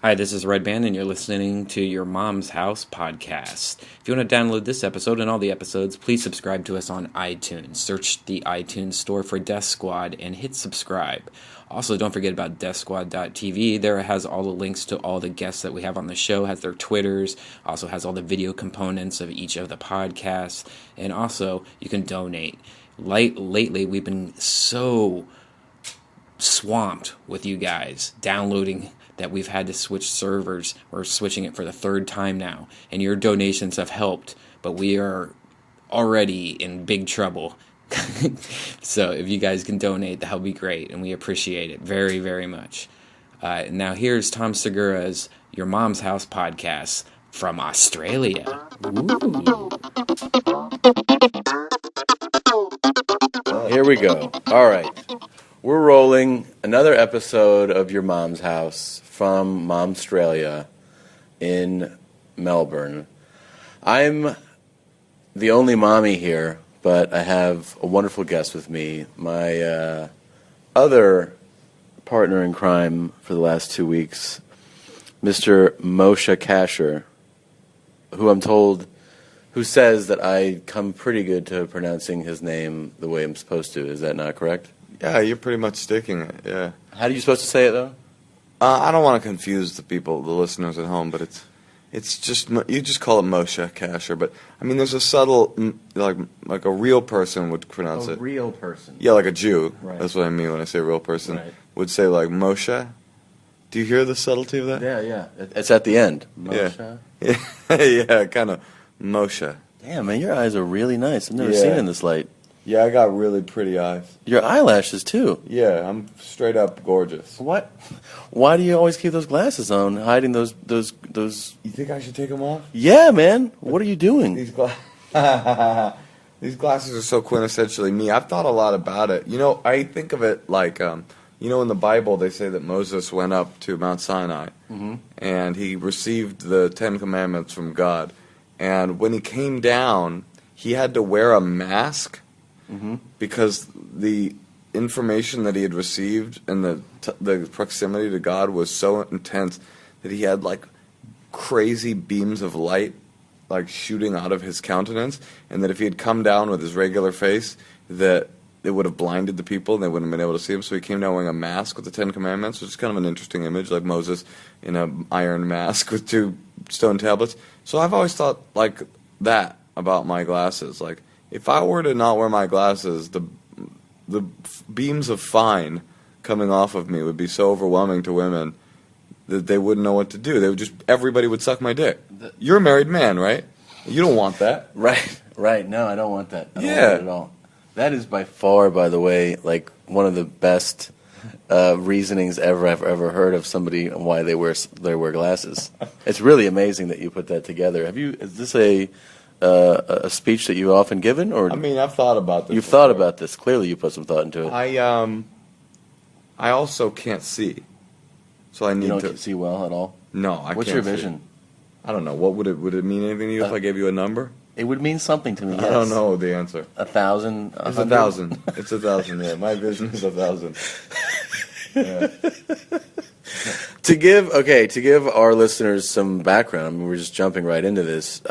Hi, this is Red Band, and you're listening to Your Mom's House podcast. If you want to download this episode and all the episodes, please subscribe to us on iTunes. Search the iTunes store for Death Squad and hit subscribe. Also, don't forget about deathsquad.tv. There it has all the links to all the guests that we have on the show, has their Twitters, also has all the video components of each of the podcasts, and also you can donate. Lately, we've been so swamped with you guys downloading that we've had to switch servers. We're switching it for the third time now, and your donations have helped, but we are already in big trouble. So if you guys can donate, that'll be great, and we appreciate it very, very much. Now here's Tom Segura's Your Mom's House podcast from Australia. Ooh. Here we go. All right. We're rolling another episode of Your Mom's House from Momstralia in Melbourne. I'm the only mommy here, but I have a wonderful guest with me. My other partner in crime for the last 2 weeks, Mr. Moshe Kasher, who says that I come pretty good to pronouncing his name the way I'm supposed to. Is that not correct? Yeah, you're pretty much sticking it, yeah. How are you supposed to say it, though? I don't want to confuse the listeners at home, but it's just, you just call it Moshe Kasher, but, I mean, there's a subtle, like a real person would pronounce it. A real person. Yeah, like a Jew. Right. That's what I mean when I say real person. Right. Would say, like, Moshe. Do you hear the subtlety of that? Yeah. It's at the end. Moshe? Yeah, yeah, kind of Moshe. Damn, man, your eyes are really nice. I've never seen in this light. Yeah, I got really pretty eyes. Your eyelashes, too. Yeah, I'm straight up gorgeous. What? Why do you always keep those glasses on, hiding those... You think I should take them off? Yeah, man. What are you doing? These glasses are so quintessentially me. I've thought a lot about it. You know, I think of it like, in the Bible they say that Moses went up to Mount Sinai, and he received the Ten Commandments from God. And when he came down, he had to wear a mask because the information that he had received and the proximity to God was so intense that he had like crazy beams of light like shooting out of his countenance, and that if he had come down with his regular face, that it would have blinded the people and they wouldn't have been able to see him. So he came down wearing a mask with the Ten Commandments, which is kind of an interesting image, like Moses in an iron mask with 2 stone tablets. So I've always thought like that about my glasses. Like, if I were to not wear my glasses, the beams of fine coming off of me would be so overwhelming to women that they wouldn't know what to do. Everybody would suck my dick. You're a married man, right? You don't want that. Right. No, I don't want that. I don't Yeah. want that at all. That is by far, by the way, like one of the best reasonings I've ever heard of somebody and why they wear glasses. It's really amazing that you put that together. Is this a speech that you've often given, or I mean, I've thought about this. You've thought about this. Clearly, you put some thought into it. I also can't see, so I need You to don't see well at all. No, I can't. What's your see. vision? I don't know. What would it mean anything to you if I gave you a number? It would mean something to me. I don't know the answer. 1,000. It's 1,000. It's 1,000. Yeah, my vision is 1,000. Yeah. To give our listeners some background, I mean, we're just jumping right into this.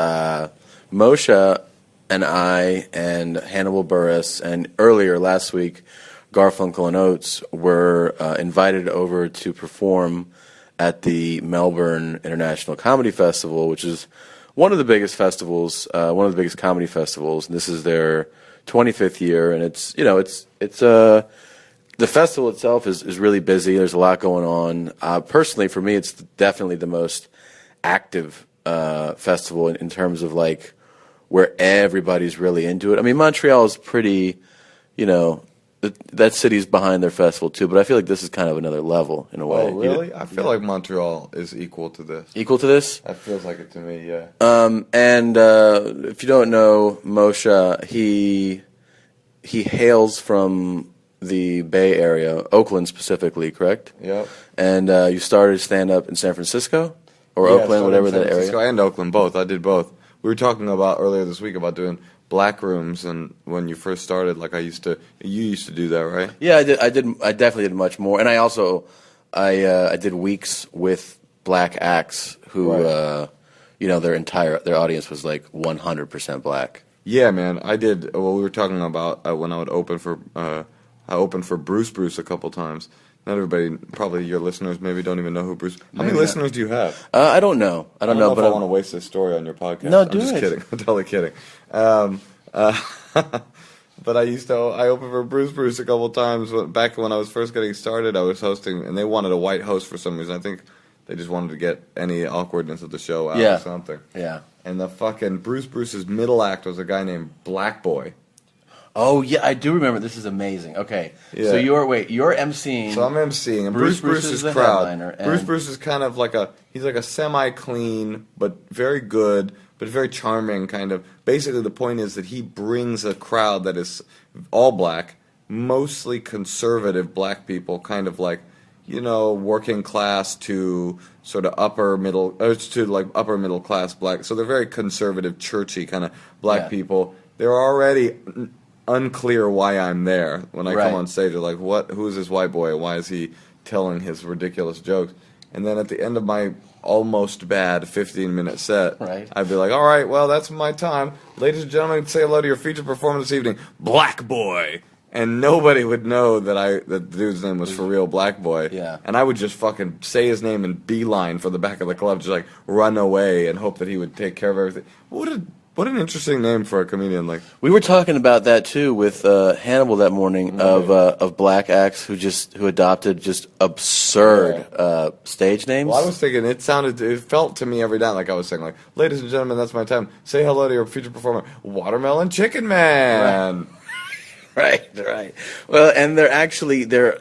Moshe and I and Hannibal Buress and earlier last week, Garfunkel and Oates were invited over to perform at the Melbourne International Comedy Festival, which is one of the biggest festivals, one of the biggest comedy festivals. And this is their 25th year, and it's the festival itself is really busy. There's a lot going on. Personally, for me, it's definitely the most active festival in terms of like where everybody's really into it. I mean, Montreal is pretty, that city's behind their festival too, but I feel like this is kind of another level in a way. Oh, really? I feel like Montreal is equal to this. Equal to this? That feels like it to me, yeah. And if you don't know Moshe, he hails from the Bay Area, Oakland specifically, correct? Yep. And you started stand-up in San Francisco? Or Oakland, whatever that area? San Francisco and Oakland, both. I did both. We were talking about earlier this week about doing black rooms, and when you first started, like you used to do that, right? Yeah, I definitely did much more, and I also I did weeks with black acts who, Right. their audience was like 100% black. Yeah, man. I did. Well, we were talking about when I would open for. I opened for Bruce a couple times. Not everybody, probably your listeners, maybe don't even know who Bruce. How many listeners do you have? I don't know. I don't know, if but I want to waste this story on your podcast. No, I'm do just it. kidding. I'm totally kidding. But I opened for Bruce a couple times. Back when I was first getting started, I was hosting, and they wanted a white host for some reason. I think they just wanted to get any awkwardness of the show out or something. Yeah. And the fucking Bruce's middle act was a guy named Black Boy. Oh yeah, I do remember. This is amazing. Okay, Yeah. so you're emceeing. So I'm emceeing, and Bruce Bruce's is the crowd. headliner, and- Bruce is kind of like he's like a semi-clean, but very good, but very charming kind of. Basically, the point is that he brings a crowd that is all black, mostly conservative black people, kind of like, working class to sort of upper middle class black. So they're very conservative, churchy kind of black people. They're already unclear why I'm there when I come on stage. They're like, who's this white boy? Why is he telling his ridiculous jokes? And then at the end of my almost bad 15-minute set, I'd be like, all right, well, that's my time. Ladies and gentlemen, say hello to your featured performer this evening, Black Boy. And nobody would know that the dude's name was for real Black Boy. Yeah. And I would just fucking say his name and beeline for the back of the club, just like run away and hope that he would take care of everything. What an interesting name for a comedian. Like, we were talking about that too with Hannibal that morning of black acts who adopted just absurd stage names. well, I was thinking it felt to me every night like I was saying, like, ladies and gentlemen, that's my time. Say hello to your featured performer, Watermelon Chicken Man. Right. Well, and they're actually there's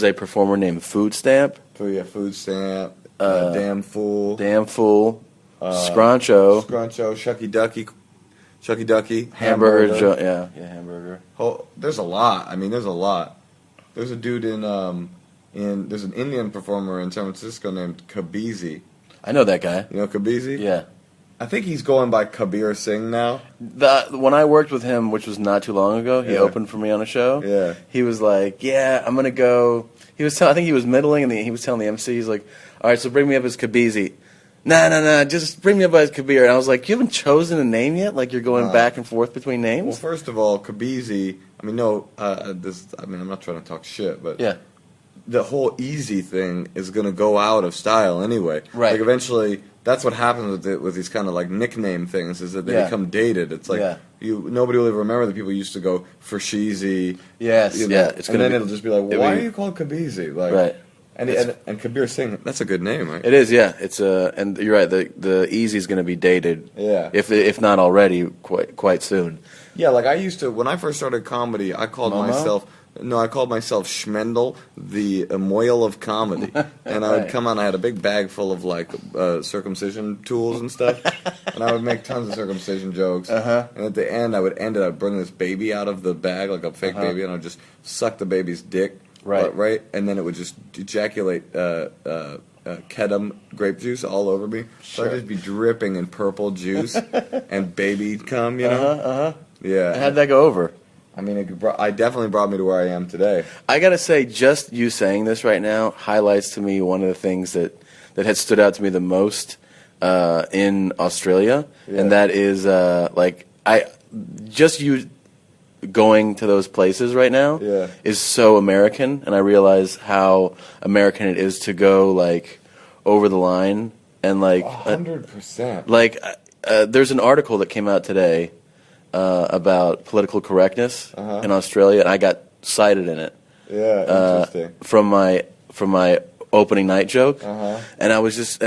a performer named Food Stamp. Food Stamp, Damn Fool, Scruncho, Shucky Ducky, Hamburger. Hamburger. Oh, there's a lot. I mean, there's a lot. There's a dude there's an Indian performer in San Francisco named Kabizi. I know that guy. You know Kabizi? Yeah. I think he's going by Kabir Singh now. When I worked with him, which was not too long ago, he opened for me on a show. Yeah. He was like, "Yeah, I'm gonna go." I think he was middling, and he was telling the MC, he's like, "All right, so bring me up as Kabizi." Nah, just bring me up as Kabir. And I was like, "You haven't chosen a name yet? Like you're going back and forth between names?" Well, first of all, Kabizi. I mean, I'm not trying to talk shit, but the whole easy thing is going to go out of style anyway. Right. Like eventually, that's what happens with these kind of like nickname things is that they become dated. It's like nobody will ever remember that people used to go for Sheezy. Yes, It's and then it'll just be like, why are you called Kabizi? Like, right. And Kabir Singh, that's a good name, right? It is, yeah. It's and you're right. The Easy is going to be dated, if not already, quite soon. Yeah, like I used to when I first started comedy. I called myself Schmendel, the Moyle of comedy, and I would come out. I had a big bag full of like circumcision tools and stuff, and I would make tons of circumcision jokes. And at the end, I'd bring this baby out of the bag, like a fake baby, and I'd just suck the baby's dick. Right, and then it would just ejaculate Kedem grape juice all over me. So I'd just be dripping in purple juice and baby cum, Yeah. How'd that go over? I mean, I definitely brought me to where I am today. I gotta say, just you saying this right now highlights to me one of the things that had stood out to me the most in Australia, and that is just you going to those places right now is so American, and I realize how American it is to go like over the line and like 100%. There's an article that came out today about political correctness in Australia, and I got cited in it. Yeah, interesting. From my opening night joke, and I was just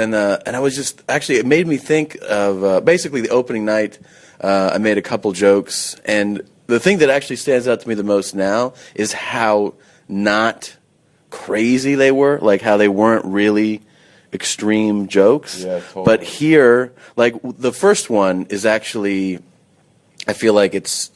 actually it made me think of basically the opening night. I made a couple jokes, and the thing that actually stands out to me the most now is how not crazy they were, like how they weren't really extreme jokes. Yeah, totally. But here, like the first one is actually, I feel like it's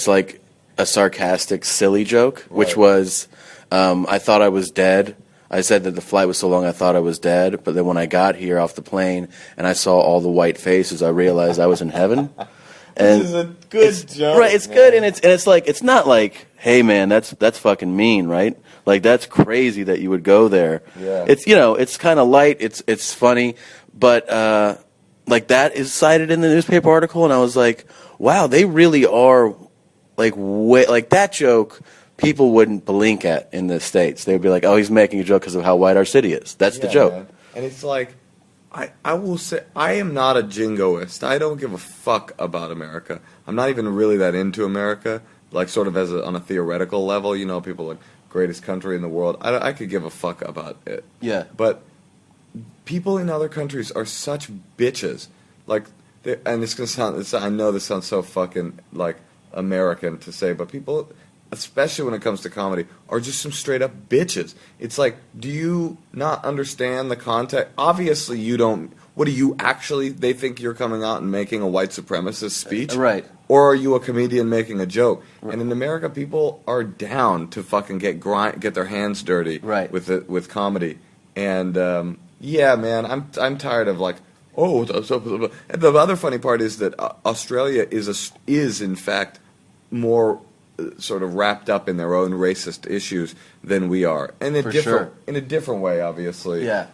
like a sarcastic, silly joke, which was, I thought I was dead. I said that the flight was so long I thought I was dead, but then when I got here off the plane and I saw all the white faces, I realized I was in heaven. And this is a good joke, right? It's man. good, and it's like it's not like, hey man, that's fucking mean, right? Like that's crazy that you would go there. Yeah. It's it's kind of light. It's funny, but like that is cited in the newspaper article, and I was like, wow, they really are like like that joke. People wouldn't blink at in the States. They'd be like, oh, he's making a joke because of how white our city is. That's the joke. Man. And it's like, I will say, I am not a jingoist. I don't give a fuck about America. I'm not even really that into America, like sort of on a theoretical level. You know, people like, greatest country in the world. I could give a fuck about it. Yeah. But people in other countries are such bitches. Like, and it's going to sound, I know this sounds so fucking, like, American to say, but people, especially when it comes to comedy, are just some straight up bitches. It's like, do you not understand the context? Obviously, you don't. What do you actually? They think you're coming out and making a white supremacist speech, Right? Or are you a comedian making a joke? Right. And in America, people are down to fucking get their hands dirty, right, with comedy. And yeah, man, I'm tired of like. Oh, and the other funny part is that Australia is in fact more sort of wrapped up in their own racist issues than we are, and in a different way, obviously. Yeah.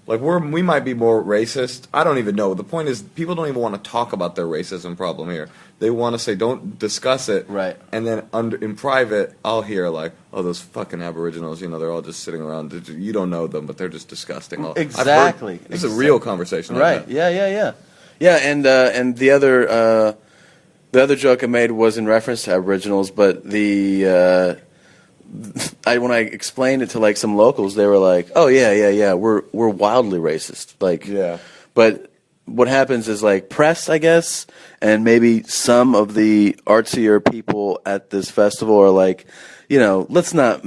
Like we might be more racist. I don't even know. The point is, people don't even want to talk about their racism problem here. They want to say, don't discuss it. Right. And then in private, I'll hear like, oh, those fucking Aboriginals, they're all just sitting around. You don't know them, but they're just disgusting. Exactly. This is a real conversation. Right. Yeah. And the other joke I made was in reference to Aboriginals, but when I explained it to like some locals, they were like, "Oh yeah, we're wildly racist." Like, yeah. But what happens is like press, I guess, and maybe some of the artsier people at this festival are like, let's not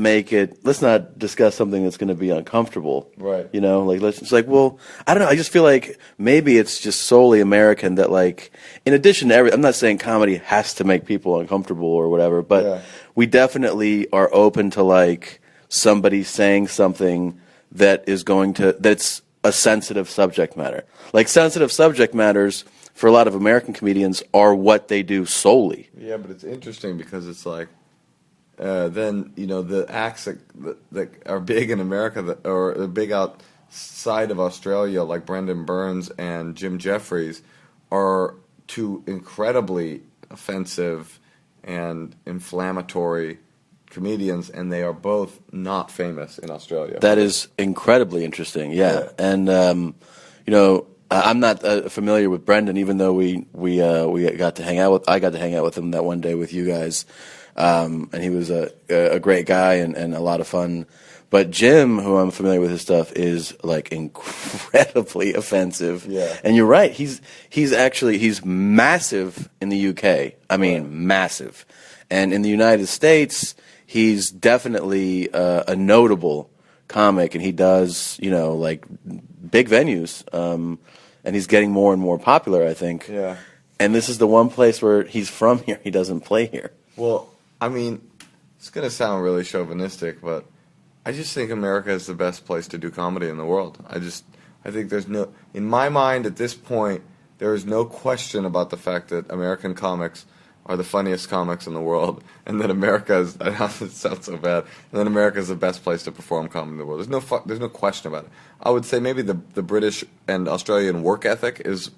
discuss something that's going to be uncomfortable. Right. It's like, well, I don't know. I just feel like maybe it's just solely American that like, in addition to I'm not saying comedy has to make people uncomfortable or whatever, but we definitely are open to like somebody saying something that's a sensitive subject matter. Like sensitive subject matters for a lot of American comedians are what they do solely. Yeah, but it's interesting because it's like, then the acts that are big in America or are big outside of Australia, like Brendan Burns and Jim Jeffries, are two incredibly offensive and inflammatory comedians, and they are both not famous in Australia. That is incredibly interesting. Yeah. And I'm not familiar with Brendan, even though we got to hang out with. I got to hang out with him that one day with you guys. And he was a great guy and a lot of fun. But Jim, who I'm familiar with his stuff, is like incredibly offensive. Yeah. And you're right. He's massive in the UK. I mean, massive. And in the United States, he's definitely a notable comic, and he does like big venues. And he's getting more and more popular, I think. Yeah. And this is the one place where he's from here. He doesn't play here. Well, I mean, it's going to sound really chauvinistic, but I just think America is the best place to do comedy in the world. I think in my mind at this point, there is no question about the fact that American comics are the funniest comics in the world, and that America is, it sounds so bad, and that America is the best place to perform comedy in the world. There's no question about it. I would say maybe the British and Australian work ethic is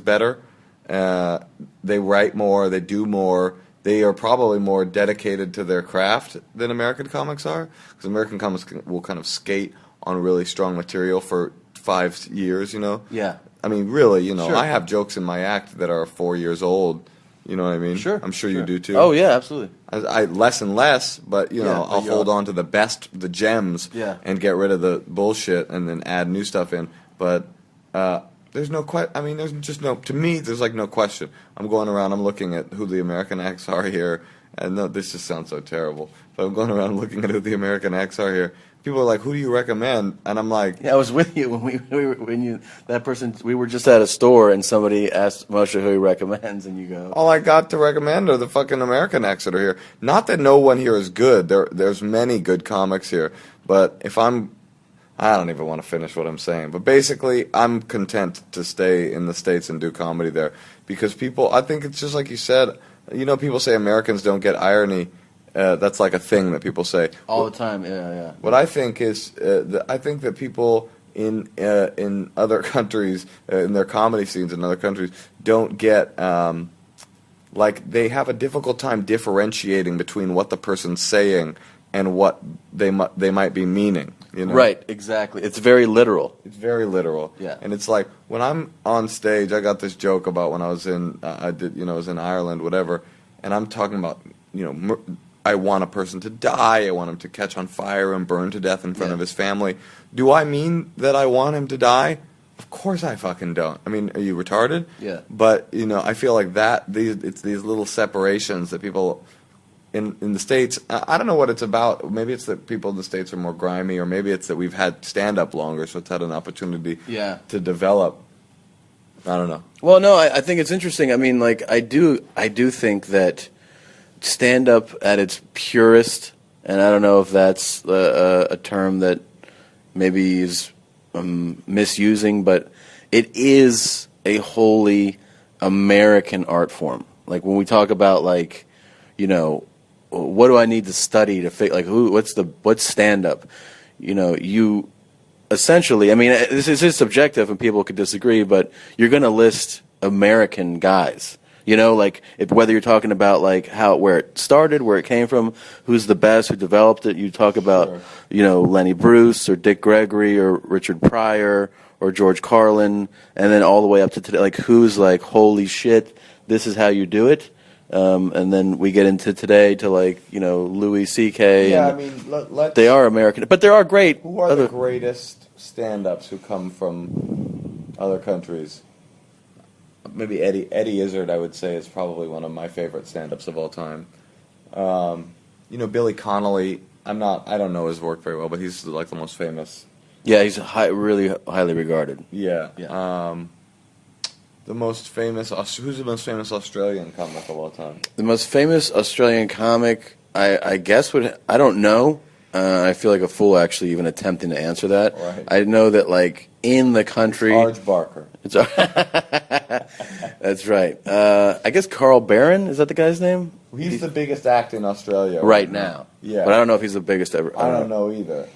better. They write more, they do more. They are probably more dedicated to their craft than American comics are, because American comics will kind of skate on really strong material for 5 years, Yeah. I mean, really, Sure. I have jokes in my act that are 4 years old. You know what I mean? Sure. I'm sure you do too. Oh yeah, absolutely. I less and less, but but I'll hold on to the gems, Yeah. and get rid of the bullshit, and then add new stuff in. But there's no there's just no. To me, there's like no question. I'm going around. I'm looking at who the American acts are here, and no, this just sounds so terrible. But I'm going around looking at who the American acts are here. People are like, "Who do you recommend?" And I'm like, "Yeah, I was with you when we were just at a store and somebody asked Moshe who he recommends, and you go, all I got to recommend are the fucking American acts that are here. Not that no one here is good. There's many good comics here, but if I I don't even want to finish what I'm saying. But basically, I'm content to stay in the States and do comedy there because people. I think it's just like you said. You know, people say Americans don't get irony. That's like a thing that people say all the time. Yeah. What I think is, I think that people in other countries, in their comedy scenes in other countries, don't get like they have a difficult time differentiating between what the person's saying and what they might be meaning. You know? Right, exactly. It's very literal. It's very literal. Yeah. And it's like when I'm on stage, I got this joke about when I was in I was in Ireland, whatever, and I'm talking about I want a person to die. I want him to catch on fire and burn to death in front of his family. Do I mean that I want him to die? Of course I fucking don't. I mean, are you retarded? Yeah. But I feel like it's these little separations that people in the States. I don't know what it's about. Maybe it's that people in the States are more grimy, or maybe it's that we've had stand up longer, so it's had an opportunity to develop. I don't know. Well, no, I think it's interesting. I mean, like I do think that stand up at its purest, and I don't know if that's a term that maybe is misusing, but it is a wholly American art form. Like when we talk about what do I need to study to fit? Like what's stand up? You essentially. I mean, this is subjective, and people could disagree, but you're going to list American guys. Whether you're talking about where it started, where it came from, who's the best, who developed it. You talk about, Lenny Bruce or Dick Gregory or Richard Pryor or George Carlin, and then all the way up to today, who's holy shit, this is how you do it. And then we get into today to Louis C.K. Yeah, and I mean, they are American, but there are great. Who are the greatest stand-ups who come from other countries? Maybe Eddie Izzard, I would say, is probably one of my favorite stand-ups of all time. Billy Connolly. I don't know his work very well, but he's the most famous. Yeah, he's really highly regarded. Yeah. The most famous. Who's the most famous Australian comic of all time? The most famous Australian comic, I guess I don't know. I feel like a fool actually even attempting to answer that. Right. I know that in the country, it's Arj Barker. That's right. I guess Carl Barron, is that the guy's name? He's the biggest act in Australia right now. Yeah, but I don't know if he's the biggest ever. I don't know either.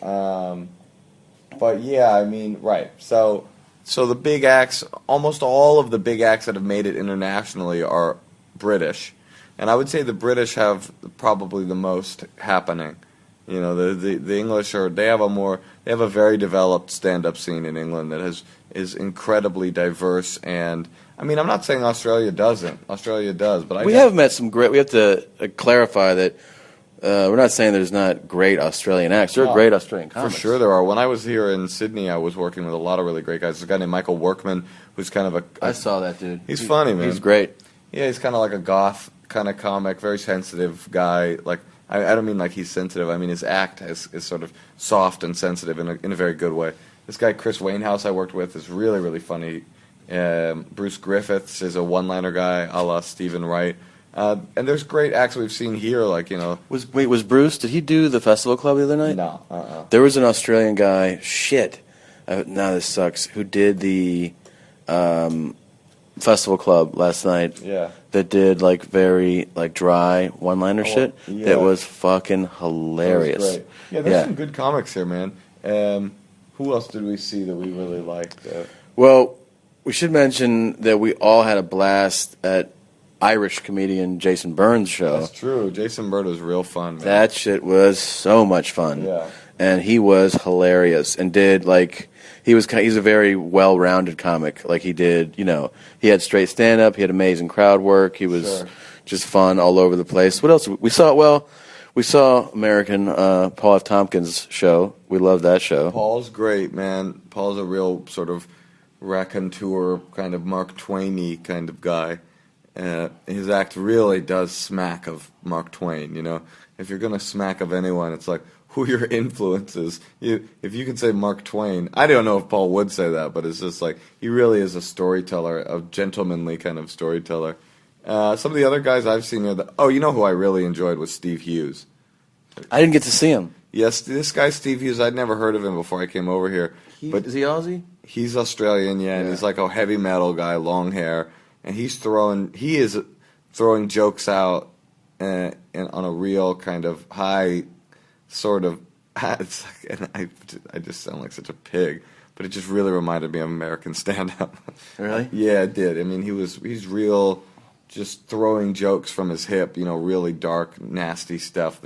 But yeah, I mean, right. So the big acts, almost all of the big acts that have made it internationally are British, and I would say the British have probably the most happening. The English they have a very developed stand-up scene in England that is incredibly diverse, and I mean, I'm not saying Australia doesn't. Australia does, but we have met some great. We have to clarify that we're not saying there's not great Australian acts. There are great Australian comics. For sure there are. When I was here in Sydney, I was working with a lot of really great guys. There's a guy named Michael Workman who's kind of I saw that dude. He's funny, man. He's great. Yeah, he's kind of like a goth kind of comic, very sensitive guy. I don't mean he's sensitive. I mean his act is sort of soft and sensitive in a very good way. This guy Chris Wainhouse I worked with is really, really funny. Bruce Griffiths is a one-liner guy, a la Stephen Wright. And there's great acts we've seen here, Was Bruce? Did he do the Festival Club the other night? No. There was an Australian guy. Shit. Now this sucks. Who did the Festival Club last night? Yeah. That did very dry one-liner shit. Yeah. That was fucking hilarious. That was great. Yeah, there's some good comics here, man. Who else did we see that we really liked? Well, we should mention that we all had a blast at Irish comedian Jason Byrne's show. That's true. Jason Byrne was real fun, man. That shit was so much fun. Yeah. And he was hilarious and did he's a very well-rounded comic. He did, he had straight stand-up, he had amazing crowd work, he was just fun all over the place. What else? We saw American Paul F. Tompkins' show. We love that show. Paul's great, man. Paul's a real sort of raconteur, kind of Mark Twain-y kind of guy. His act really does smack of Mark Twain, If you're going to smack of anyone, it's who your influences. If you can say Mark Twain, I don't know if Paul would say that, but it's just he really is a storyteller, a gentlemanly kind of storyteller. Some of the other guys I've seen here, who I really enjoyed was Steve Hughes. I didn't get to see him. Yes, this guy Steve Hughes, I'd never heard of him before I came over here. Is he Aussie? He's Australian, yeah, and he's like a heavy metal guy, long hair, and he is throwing jokes out on a real kind of high sort of. It's like, and I just sound like such a pig, but it just really reminded me of American stand-up. Really? Yeah, it did. I mean, he's real, just throwing jokes from his hip, really dark, nasty stuff.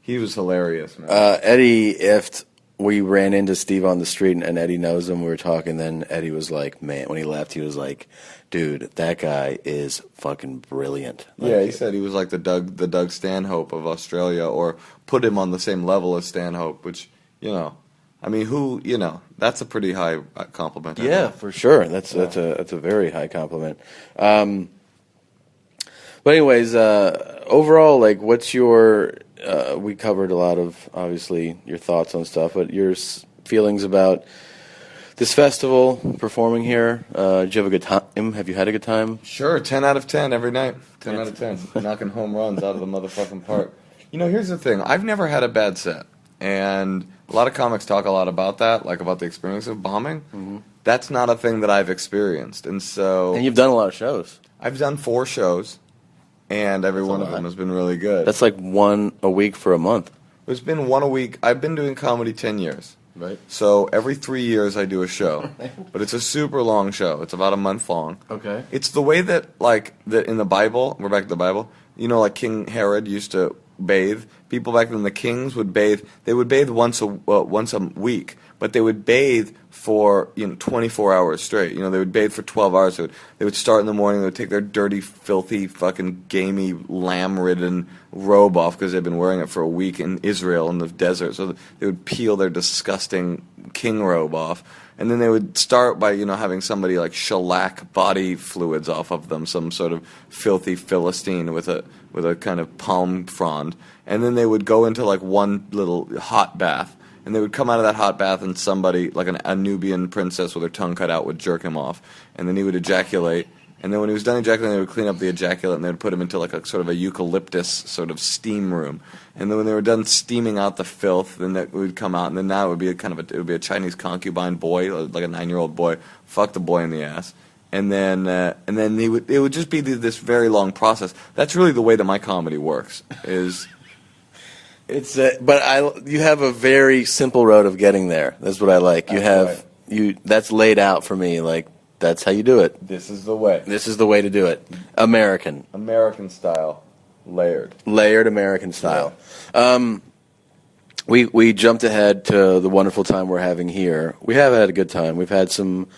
He was hilarious, man. Eddie ifed. We ran into Steve on the street, and Eddie knows him. We were talking, then Eddie was like, man, when he left, he was like, dude, that guy is fucking brilliant. Yeah, he said he was like the Doug Stanhope of Australia, or put him on the same level as Stanhope, which, I mean, that's a pretty high compliment. Yeah, for sure. That's a very high compliment. But anyways, overall, like, what's your... we covered a lot of, obviously, your thoughts on stuff, but your feelings about this festival, performing here. Did you have a good time? Have you had a good time? Sure, 10 out of 10 every night. 10 out of 10. Knocking home runs out of the motherfucking park. Here's the thing. I've never had a bad set. And a lot of comics talk a lot about that, like about the experience of bombing. Mm-hmm. That's not a thing that I've experienced. And you've done a lot of shows. I've done 4 shows. And every one of them has been really good. That's like one a week for a month. It's been one a week. I've been doing comedy 10 years. Right. So every 3 years I do a show. But it's a super long show. It's about a month long. Okay. It's the way that in the Bible, we're back to the Bible, like King Herod used to bathe. People back then, the kings would bathe. They would bathe once a week. But they would bathe for 24 hours straight. They would bathe for 12 hours. They would start in the morning. They would take their dirty, filthy, fucking gamey, lamb-ridden robe off because they'd been wearing it for a week in Israel in the desert. So they would peel their disgusting king robe off, and then they would start by having somebody like shellac body fluids off of them, some sort of filthy Philistine with a kind of palm frond, and then they would go into like one little hot bath. And they would come out of that hot bath, and somebody, like a Nubian princess with her tongue cut out, would jerk him off. And then he would ejaculate. And then when he was done ejaculating, they would clean up the ejaculate, and they would put him into like a sort of a eucalyptus sort of steam room. And then when they were done steaming out the filth, then that would come out. And then now it would be a Chinese concubine boy, like a 9-year-old boy, fuck the boy in the ass. And then it would just be this very long process. That's really the way that my comedy works. You have a very simple road of getting there. That's what I like. That's laid out for me. Like, that's how you do it. This is the way. This is the way to do it. American style, layered American style. Yeah. We jumped ahead to the wonderful time we're having here. We have had a good time. We've had some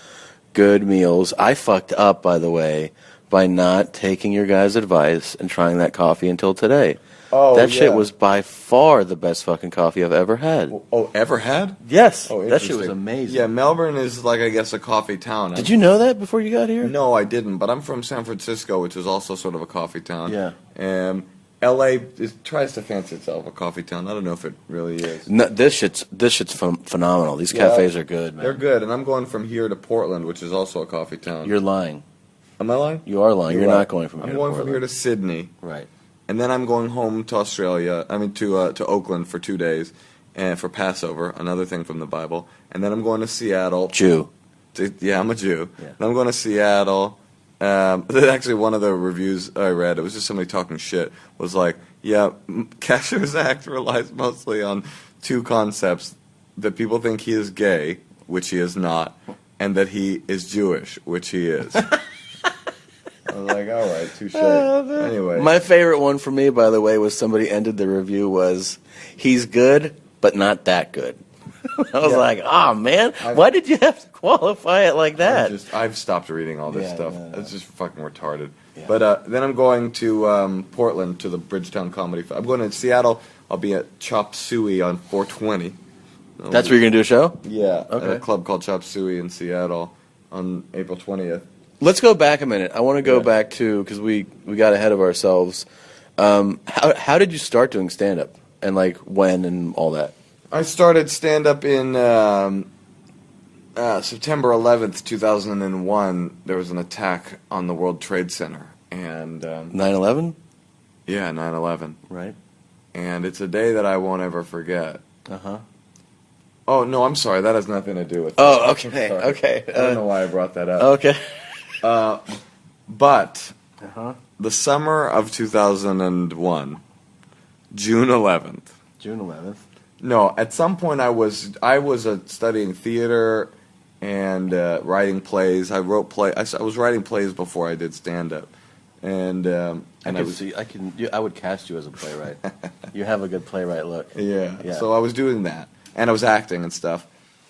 good meals. I fucked up, by the way, by not taking your guys' advice and trying that coffee until today. Oh, that shit was by far the best fucking coffee I've ever had. Oh, ever had? Yes. Oh, that shit was amazing. Yeah, Melbourne is like, I guess, a coffee town. Did you know that before you got here? No, I didn't, but I'm from San Francisco, which is also sort of a coffee town. Yeah. L.A. tries to fancy itself a coffee town. I don't know if it really is. No, this shit's phenomenal. These cafes are good, man. They're good, and I'm going from here to Portland, which is also a coffee town. You're lying. Am I lying? You are lying. You're not going from here to Portland. I'm going from here to Sydney. Right. And then I'm going home to Australia. To Oakland for 2 days, and for Passover, another thing from the Bible. And then I'm going to Seattle. Jew. I'm a Jew. Yeah. Then I'm going to Seattle. Actually, one of the reviews I read, it was just somebody talking shit, was like, yeah, Kasher's act relies mostly on 2 concepts: that people think he is gay, which he is not, and that he is Jewish, which he is. I was like, all right, touche. Anyway. My favorite one for me, by the way, was somebody ended the review was, he's good, but not that good. I was like, oh, man, why did you have to qualify it like that? I've stopped reading all this stuff. No. It's just fucking retarded. Yeah. But then I'm going to Portland to the Bridgetown Comedy Fest. I'm going to Seattle. I'll be at Chop Suey on 420. That's where you're going to do a show? Yeah. Okay. At a club called Chop Suey in Seattle on April 20th. Let's go back a minute. I want to go back to, because we got ahead of ourselves. How did you start doing stand-up? And, like, when and all that? I started stand-up in September 11th, 2001. There was an attack on the World Trade Center. And 9/11? Yeah, 9/11. Right. and it's a day that I won't ever forget. Uh-huh. Oh, no, I'm sorry. That has nothing to do with it. Oh, okay, okay. I don't know why I brought that up. Okay. But Uh-huh. the summer of 2001, June 11th. June 11th. No, at some point I was studying theater and writing plays. I was writing plays before I did stand up, and I would cast you as a playwright. You have a good playwright look. yeah. So I was doing that, and I was acting and stuff,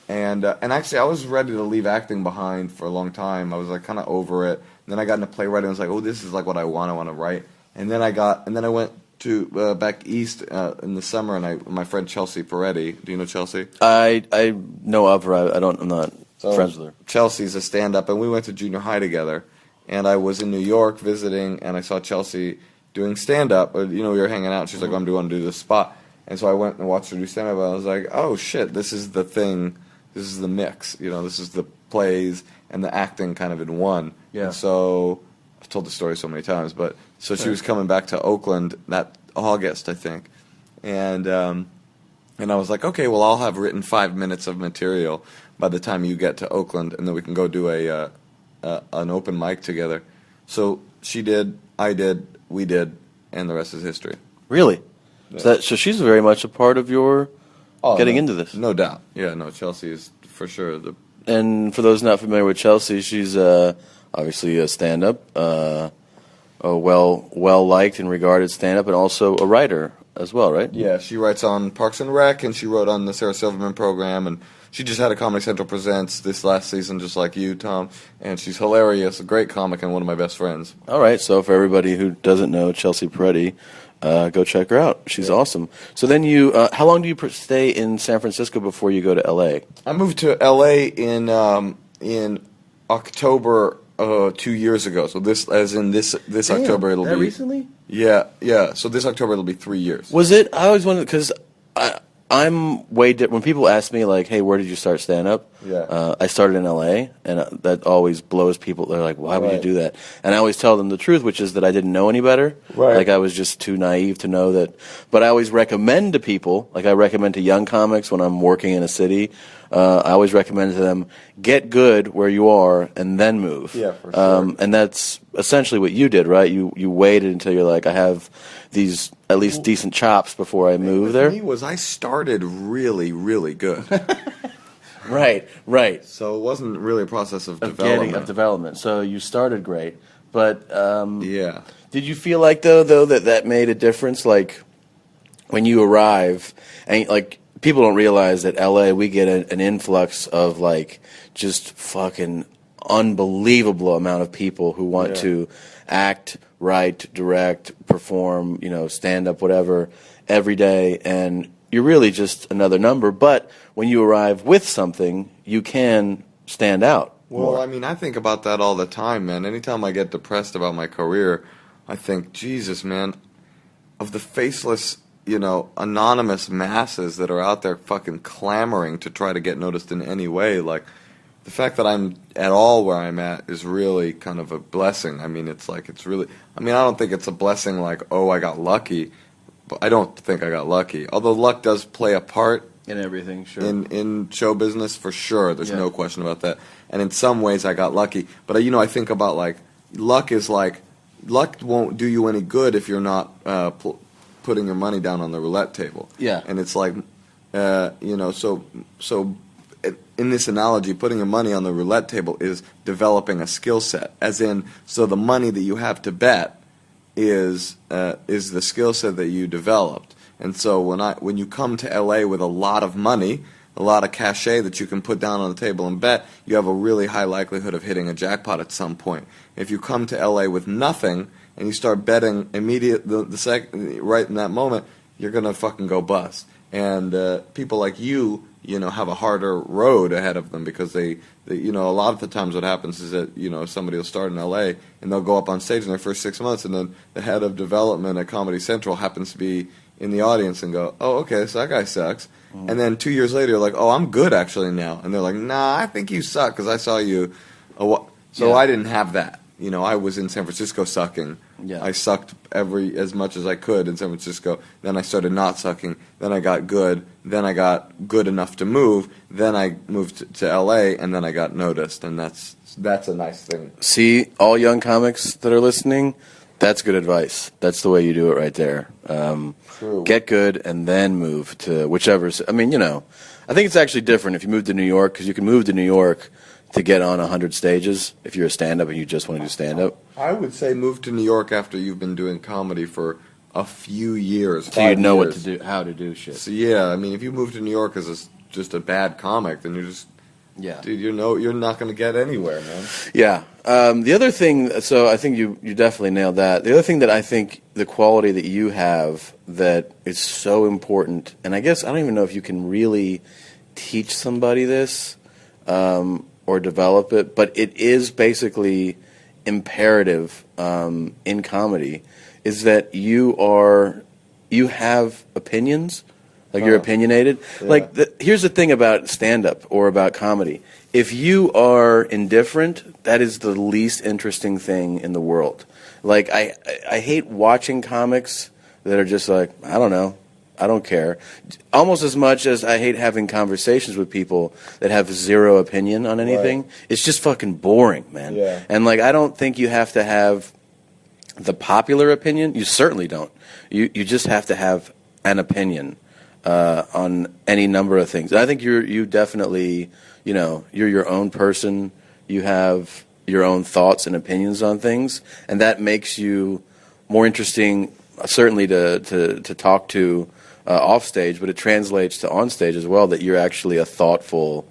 and actually I was ready to leave acting behind for a long time. I was like kind of over it. And then I got into playwriting. I was like, oh, this is like what I want to write. And then I went to back east in the summer, and my friend Chelsea Peretti. Do you know Chelsea? I know of her. I'm not friends with her. Chelsea's a stand-up, and we went to junior high together. And I was in New York visiting, and I saw Chelsea doing stand-up. We were hanging out, and she's like, I'm going to do this spot. And so I went and watched her do stand-up, and I was like, oh, shit, this is the thing. This is the mix. This is the plays and the acting kind of in one. Yeah. And so I've told the story so many times, but so she was coming back to Oakland that August, I think. And I was like, okay, well, I'll have written 5 minutes of material by the time you get to Oakland, and then we can go do an open mic together. So she did, I did, we did, and the rest is history. Really? Yeah. So she's very much a part of your getting into this. No doubt. Yeah, no, Chelsea is for sure And for those not familiar with Chelsea, she's obviously a stand-up, a well-liked and regarded stand-up, and also a writer as well, right? Yeah, she writes on Parks and Rec, and she wrote on the Sarah Silverman program, and she just had a Comedy Central Presents this last season, just like you, Tom, and she's hilarious, a great comic, and one of my best friends. All right, so for everybody who doesn't know Chelsea Peretti, go check her out. She's awesome. So then how long do you stay in San Francisco before you go to L.A.? I moved to L.A. in October 2 years ago. So this October it'll be recently. Yeah. So this October it'll be 3 years. Was it? I always wondered because I'm way different. When people ask me like, "Hey, where did you start stand up?" Yeah. I started in L.A. and that always blows people. They're like, "Why would you do that?" And I always tell them the truth, which is that I didn't know any better. Right. Like I was just too naive to know that. But I always recommend to people, like I recommend to young comics when I'm working in a city. I always recommend to them, get good where you are and then move. Yeah, for sure. And that's essentially what you did, right? You waited until you're like, I have these at least decent chops before I move there. Me was I started really, really good. Right. So it wasn't really a process of development. So you started great, but yeah. Did you feel like though that made a difference? Like when you arrive, and like people don't realize that LA, we get an influx of like just fucking unbelievable amount of people who want to act, write, direct, perform, stand up, whatever, every day, and you're really just another number. But when you arrive with something, you can stand out. Well, I mean, I think about that all the time, man. Anytime I get depressed about my career, I think, Jesus, man, of the faceless, anonymous masses that are out there fucking clamoring to try to get noticed in any way, like, the fact that I'm at all where I'm at is really kind of a blessing. I mean, I don't think it's a blessing like, oh, I got lucky. But I don't think I got lucky. Although luck does play a part in everything, sure. In show business, for sure. There's no question about that. And in some ways, I got lucky. But I think about luck won't do you any good if you're not putting your money down on the roulette table. Yeah. And it's like, so in this analogy, putting your money on the roulette table is developing a skill set. As in, so the money that you have to bet is the skill set that you developed. And so when you come to LA with a lot of money, a lot of cachet that you can put down on the table and bet, you have a really high likelihood of hitting a jackpot at some point. If you come to LA with nothing and you start betting right in that moment, you're gonna fucking go bust. And people like you have a harder road ahead of them because they a lot of the times what happens is that, somebody will start in LA and they'll go up on stage in their first 6 months, and then the head of development at Comedy Central happens to be in the audience and go, oh, okay, so that guy sucks. And then 2 years later, you're like, oh, I'm good actually now. And they're like, nah, I think you suck because I saw you. I didn't have that. I was in San Francisco sucking Yeah. I sucked as much as I could in San Francisco. Then I started not sucking. Then I got good. Then I got good enough to move. Then I moved to L.A. and then I got noticed, and that's a nice thing. See, all young comics that are listening, that's good advice. That's the way you do it right there. True. Get good and then move to whichever. I mean, I think it's actually different if you move to New York, because you can move to New York to get on 100 stages if you're a stand-up and you just want to do stand-up. I would say move to New York after you've been doing comedy for a few years. So you know what to do, how to do shit. So yeah, I mean, if you move to New York as just a bad comic, then you're just, dude, you're not going to get anywhere, man. Yeah. The other thing, so I think you definitely nailed that. The other thing that I think the quality that you have that is so important, and I guess I don't even know if you can really teach somebody this or develop it, but it is basically imperative in comedy, is that you have opinions, like you're opinionated. Yeah. Like here's the thing about stand-up or about comedy: if you are indifferent, that is the least interesting thing in the world. Like I hate watching comics that are just like, I don't know, I don't care, almost as much as I hate having conversations with people that have zero opinion on anything. Right. It's just fucking boring, man. Yeah. And like, I don't think you have to have the popular opinion. You certainly don't. You just have to have an opinion on any number of things. And I think you definitely, you're your own person. You have your own thoughts and opinions on things, and that makes you more interesting, certainly to talk to off stage, but it translates to on stage as well, that you're actually a thoughtful,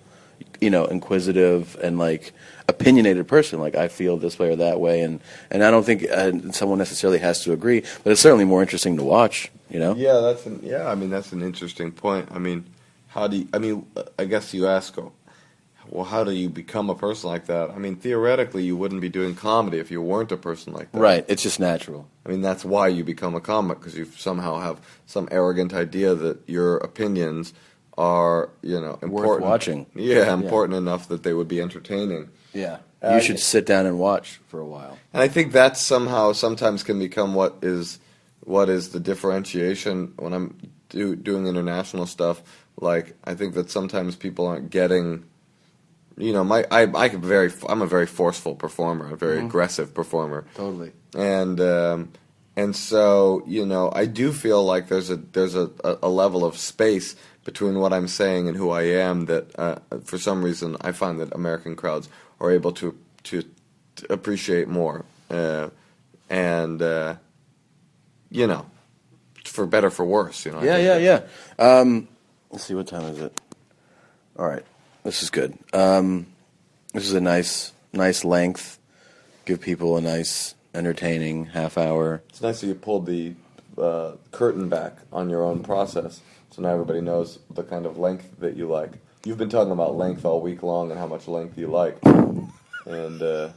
inquisitive and like opinionated person. Like, I feel this way or that way, and I don't think someone necessarily has to agree, but it's certainly more interesting to watch. Yeah, that's an interesting point. I mean, I guess you ask, well, how do you become a person like that? I mean, theoretically, you wouldn't be doing comedy if you weren't a person like that. Right. It's just natural. I mean, that's why you become a comic, because you somehow have some arrogant idea that your opinions are, important. Worth watching. Yeah, important enough that they would be entertaining. Yeah. You should sit down and watch for a while. And I think that sometimes can become what is the differentiation when I'm doing international stuff. Like, I think that sometimes people aren't getting... I'm a very forceful performer, a very aggressive performer. Totally. And so, I do feel like there's a level of space between what I'm saying and who I am that, for some reason, I find that American crowds are able to appreciate more. For better, for worse, Yeah. Let's see, what time is it? All right. This is good. This is a nice length. Give people a nice, entertaining half hour. It's nice that you pulled the curtain back on your own process, so now everybody knows the kind of length that you like. You've been talking about length all week long and how much length you like, and so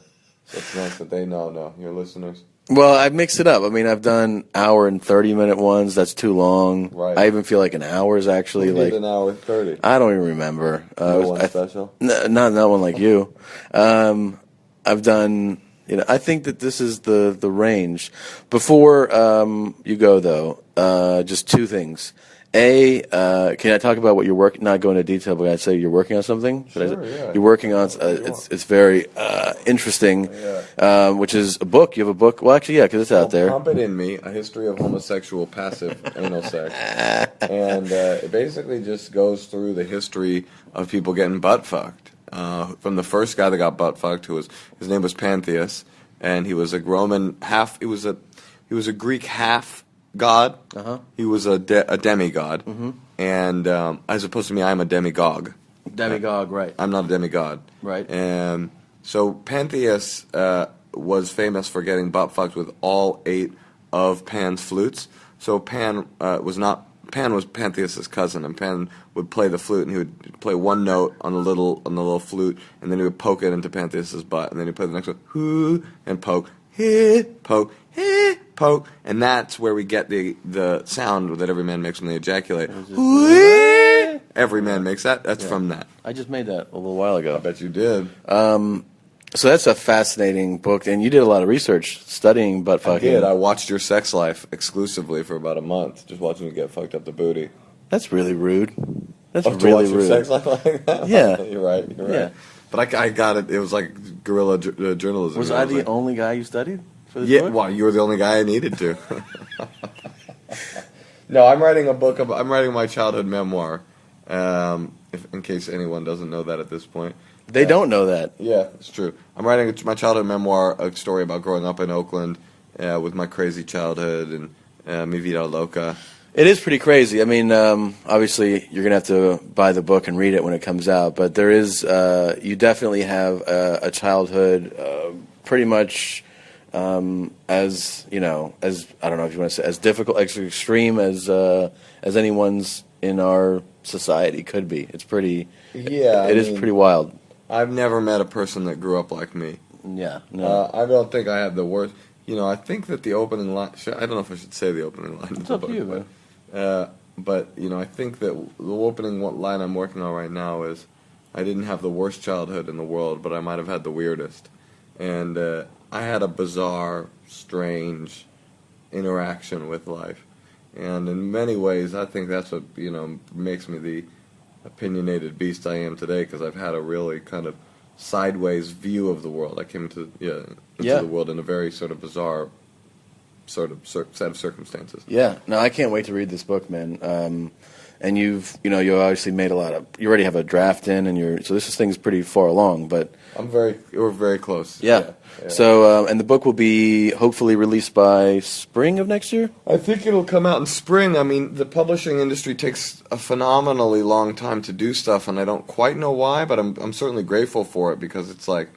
it's nice that they know, your listeners. Well, I've mixed it up. I mean, I've done hour and 30-minute ones. That's too long. Right. I even feel like an hour is actually You did like an hour and 30. I don't even remember. No one special? Not one like you. I've done. I think that this is the range. Before you go though, just two things. Can I talk about what you're working? Not go into detail, but I'd say you're working on something. Sure, yeah. You're working on. It's very interesting. Yeah. Which is a book. You have a book. Well, actually, yeah, because it's out there. Pump It In Me: A History of Homosexual Passive Anal Sex, and it basically just goes through the history of people getting butt fucked. From the first guy that got butt fucked, his name was Pantheus, and he was a Roman half. He was a Greek half god. Uh-huh. He was a demigod, and as opposed to me, I'm a demagogue. Demigod, right? I'm not a demigod, right? And so Pantheus was famous for getting butt fucked with all 8 of Pan's flutes. So Pan was Pantheus's cousin, and Pan would play the flute, and he would play one note on the little flute, and then he would poke it into Pantheus's butt, and then he'd play the next one, hoo, and poke, hee, poke, hee, poke, and that's where we get the sound that every man makes when they ejaculate. Every man makes that. That's from that. I just made that a little while ago. I bet you did. So that's a fascinating book, and you did a lot of research studying butt fucking. I did. I watched your sex life exclusively for about a month, just watching you get fucked up the booty. That's really rude. That's To really watch rude. your sex life like that? Yeah. You're right. You're right. Yeah. But I got it. It was like guerrilla journalism. Was you know, I it the like, only guy you studied for this Yeah, book? well, you were the only guy I needed to. No, I'm writing a book. I'm writing my childhood memoir. In case anyone doesn't know that at this point. They don't know that. Yeah, it's true. I'm writing my childhood memoir, a story about growing up in Oakland with my crazy childhood and mi vida loca. It is pretty crazy. I mean, obviously, you're going to have to buy the book and read it when it comes out. But there is, you definitely have a childhood pretty much as, you know, as, I don't know if you want to say, as difficult, as extreme as anyone's in our society could be. It's pretty, Yeah, it is pretty wild. I've never met a person that grew up like me. Yeah, no. I don't think I have the worst. You know, I think that the opening line. I don't know if I should say the opening line. It's up to you, man. But you know, I think that the opening line I'm working on right now is, I didn't have the worst childhood in the world, but I might have had the weirdest, and I had a bizarre, strange interaction with life, and in many ways, I think that's what makes me the opinionated beast I am today, because I've had a really kind of sideways view of the world. I came into the world in a very sort of bizarre set of circumstances. Yeah, no, I can't wait to read this book, man. And you obviously made you already have a draft in, and so this thing's pretty far along, but we're very close. Yeah. So, and the book will be hopefully released by spring of next year? I think it'll come out in spring. I mean, the publishing industry takes a phenomenally long time to do stuff, and I don't quite know why, but I'm certainly grateful for it, because it's like,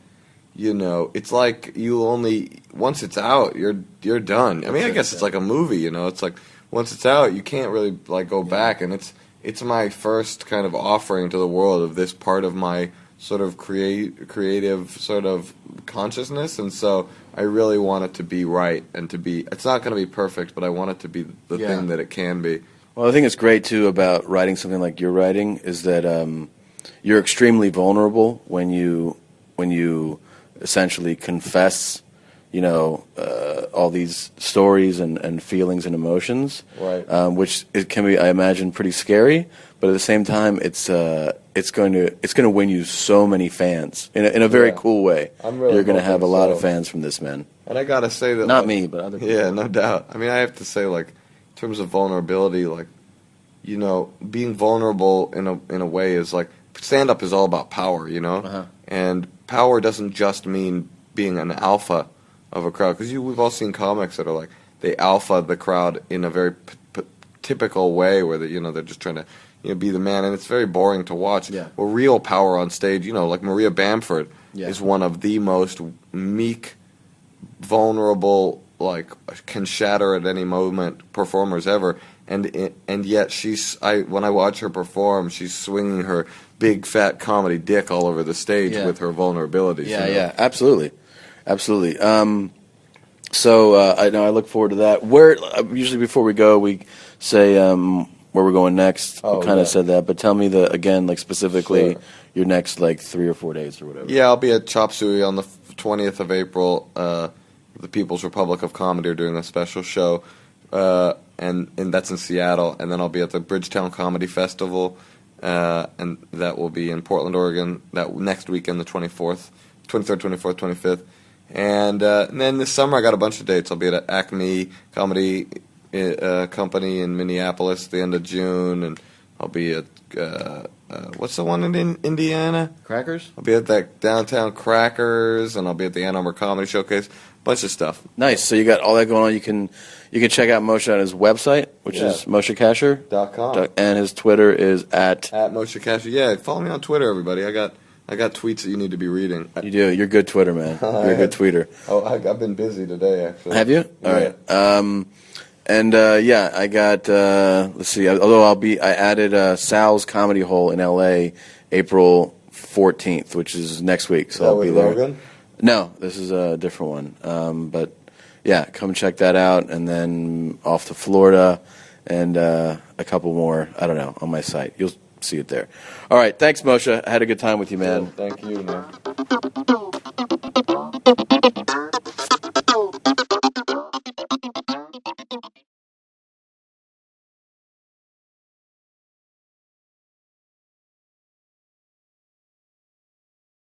it's like once it's out, you're done. I mean, I guess it's like a movie, it's like once it's out, you can't really like go back, and it's my first kind of offering to the world of this part of my sort of creative sort of consciousness, and so I really want it to be right, and it's not going to be perfect, but I want it to be the thing that it can be. Well, I think it's great too about writing something like you're writing is that you're extremely vulnerable when you essentially confess, all these stories and feelings and emotions, right? Which it can be, I imagine, pretty scary. But at the same time, it's going to win you so many fans in a very cool way. You're going to have a lot of fans from this, man. And I gotta say that not me, but other people. Yeah, no doubt. I mean, I have to say, like, in terms of vulnerability, like, being vulnerable in a way is like, stand up is all about power, and power doesn't just mean being an alpha of a crowd, because we've all seen comics that are like they alpha the crowd in a very typical way where they're just trying to be the man, and it's very boring to watch. Yeah. Well, real power on stage, like Maria Bamford is one of the most meek, vulnerable, like can shatter at any moment performers ever, and yet when I watch her perform, she's swinging her big fat comedy dick all over the stage with her vulnerabilities. Yeah, absolutely. So I look forward to that. Where usually before we go, we say where we're going next. Oh, we kind of said that, but tell me again, like specifically your next like 3 or 4 days or whatever. Yeah, I'll be at Chop Suey on the 20th of April. The People's Republic of Comedy are doing a special show, and that's in Seattle. And then I'll be at the Bridgetown Comedy Festival, and that will be in Portland, Oregon. That next weekend, the 23rd, 24th, 25th. And then this summer I got a bunch of dates. I'll be at Acme Comedy Company in Minneapolis at the end of June, and I'll be at what's the one in Indiana? Crackers? I'll be at that downtown Crackers, and I'll be at the Ann Arbor Comedy Showcase. Bunch of stuff. Nice. So you got all that going on. You can check out Moshe on his website, which is moshekasher.com, and his Twitter is at Moshe Kasher. Yeah, follow me on Twitter, everybody. I got tweets that you need to be reading. You do. You're good Twitter, man. You're a good tweeter. Oh, I've been busy today, actually. Have you? All right. I got. Let's see. Although I added Sal's Comedy Hole in L.A. April 14th, which is next week. So I'll be there. Logan? No, this is a different one. But yeah, come check that out, and then off to Florida, and a couple more. I don't know on my site. You'll see it there. All right. Thanks, Moshe. I had a good time with you, man. Thank you, man.